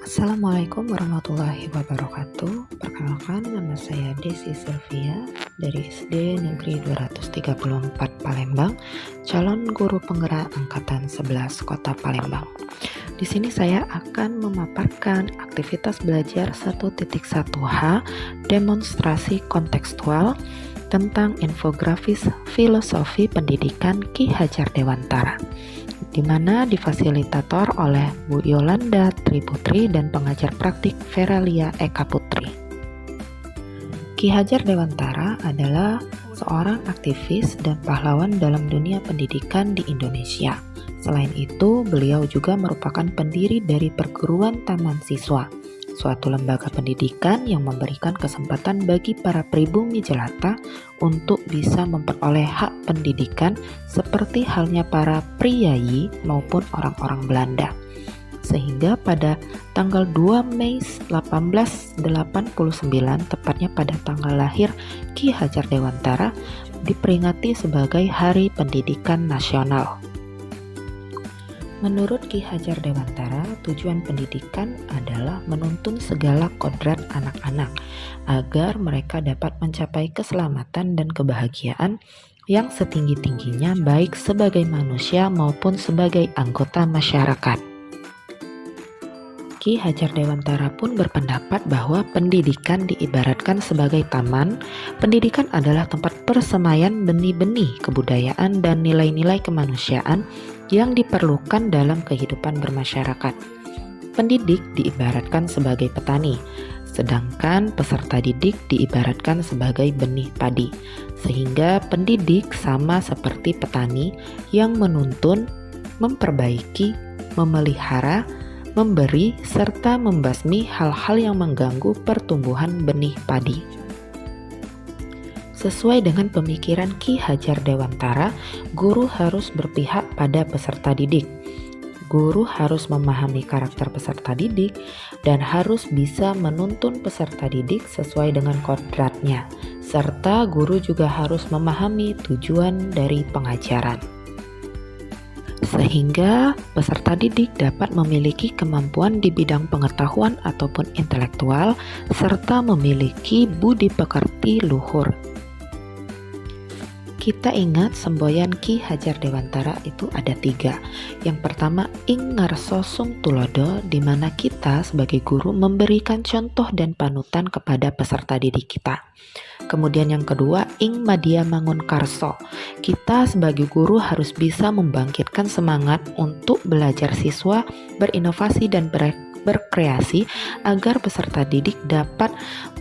Assalamualaikum warahmatullahi wabarakatuh. Perkenalkan, nama saya Desi Sylvia dari SD Negeri 234 Palembang, calon guru penggerak angkatan 11 Kota Palembang. Di sini saya akan memaparkan aktivitas belajar 1.1H demonstrasi kontekstual tentang infografis filosofi pendidikan Ki Hajar Dewantara, di mana difasilitator oleh Bu Yolanda Triputri dan pengajar praktik Veralia Eka Putri. Ki Hajar Dewantara adalah seorang aktivis dan pahlawan dalam dunia pendidikan di Indonesia. Selain itu, beliau juga merupakan pendiri dari Perguruan Taman Siswa, suatu lembaga pendidikan yang memberikan kesempatan bagi para pribumi jelata untuk bisa memperoleh hak pendidikan seperti halnya para priyayi maupun orang-orang Belanda. Sehingga pada tanggal 2 Mei 1889, tepatnya pada tanggal lahir Ki Hajar Dewantara, diperingati sebagai Hari Pendidikan Nasional. Menurut Ki Hajar Dewantara, tujuan pendidikan adalah menuntun segala kodrat anak-anak agar mereka dapat mencapai keselamatan dan kebahagiaan yang setinggi-tingginya baik sebagai manusia maupun sebagai anggota masyarakat. Ki Hajar Dewantara pun berpendapat bahwa pendidikan diibaratkan sebagai taman. Pendidikan adalah tempat persemaian benih-benih kebudayaan dan nilai-nilai kemanusiaan yang diperlukan dalam kehidupan bermasyarakat. Pendidik diibaratkan sebagai petani, sedangkan peserta didik diibaratkan sebagai benih padi. Sehingga pendidik sama seperti petani yang menuntun, memperbaiki, memelihara, memberi, serta membasmi hal-hal yang mengganggu pertumbuhan benih padi. Sesuai dengan pemikiran Ki Hajar Dewantara, guru harus berpihak pada peserta didik. Guru harus memahami karakter peserta didik dan harus bisa menuntun peserta didik sesuai dengan kodratnya, serta guru juga harus memahami tujuan dari pengajaran, sehingga peserta didik dapat memiliki kemampuan di bidang pengetahuan ataupun intelektual, serta memiliki budi pekerti luhur. Kita ingat semboyan Ki Hajar Dewantara itu ada 3. Yang pertama, ing ngarso sung tulodo, di mana kita sebagai guru memberikan contoh dan panutan kepada peserta didik kita. Kemudian yang kedua, ing madya mangun karso, kita sebagai guru harus bisa membangkitkan semangat untuk belajar siswa, berinovasi dan berkreasi agar peserta didik dapat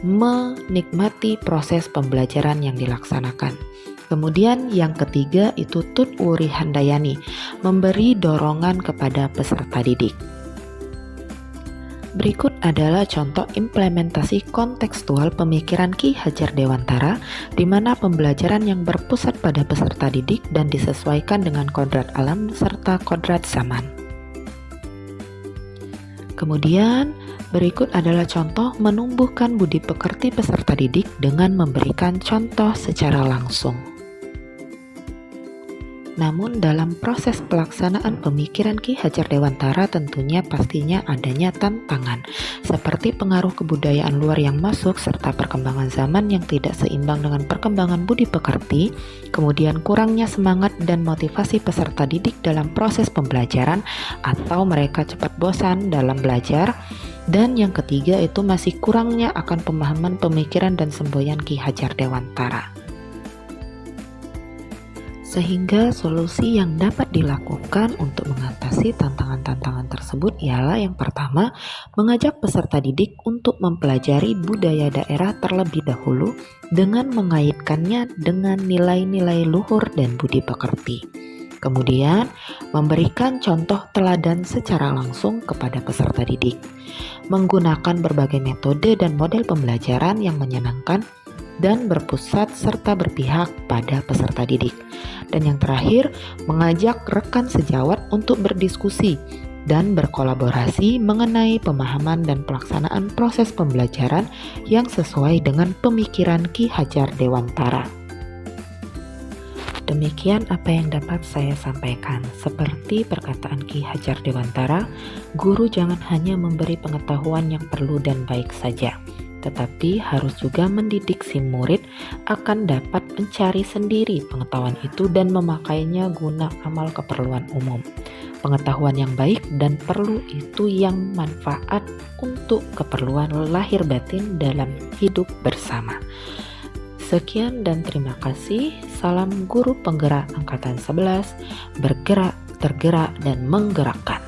menikmati proses pembelajaran yang dilaksanakan. Kemudian yang ketiga itu tut uri handayani, memberi dorongan kepada peserta didik. Berikut adalah contoh implementasi kontekstual pemikiran Ki Hajar Dewantara, di mana pembelajaran yang berpusat pada peserta didik dan disesuaikan dengan kodrat alam serta kodrat zaman. Kemudian berikut adalah contoh menumbuhkan budi pekerti peserta didik dengan memberikan contoh secara langsung. Namun dalam proses pelaksanaan pemikiran Ki Hajar Dewantara tentunya pastinya adanya tantangan, seperti pengaruh kebudayaan luar yang masuk serta perkembangan zaman yang tidak seimbang dengan perkembangan budi pekerti, kemudian kurangnya semangat dan motivasi peserta didik dalam proses pembelajaran atau mereka cepat bosan dalam belajar, dan yang ketiga itu masih kurangnya akan pemahaman pemikiran dan semboyan Ki Hajar Dewantara. Sehingga solusi yang dapat dilakukan untuk mengatasi tantangan-tantangan tersebut ialah yang pertama, mengajak peserta didik untuk mempelajari budaya daerah terlebih dahulu dengan mengaitkannya dengan nilai-nilai luhur dan budi pekerti. Kemudian, memberikan contoh teladan secara langsung kepada peserta didik. Menggunakan berbagai metode dan model pembelajaran yang menyenangkan dan berpusat serta berpihak pada peserta didik. Dan yang terakhir, mengajak rekan sejawat untuk berdiskusi dan berkolaborasi mengenai pemahaman dan pelaksanaan proses pembelajaran yang sesuai dengan pemikiran Ki Hajar Dewantara. Demikian apa yang dapat saya sampaikan. Seperti perkataan Ki Hajar Dewantara, guru jangan hanya memberi pengetahuan yang perlu dan baik saja, tetapi harus juga mendidik si murid akan dapat mencari sendiri pengetahuan itu dan memakainya guna amal keperluan umum. Pengetahuan yang baik dan perlu itu yang manfaat untuk keperluan lahir batin dalam hidup bersama. Sekian dan terima kasih. Salam guru penggerak angkatan 11, bergerak, tergerak, dan menggerakkan.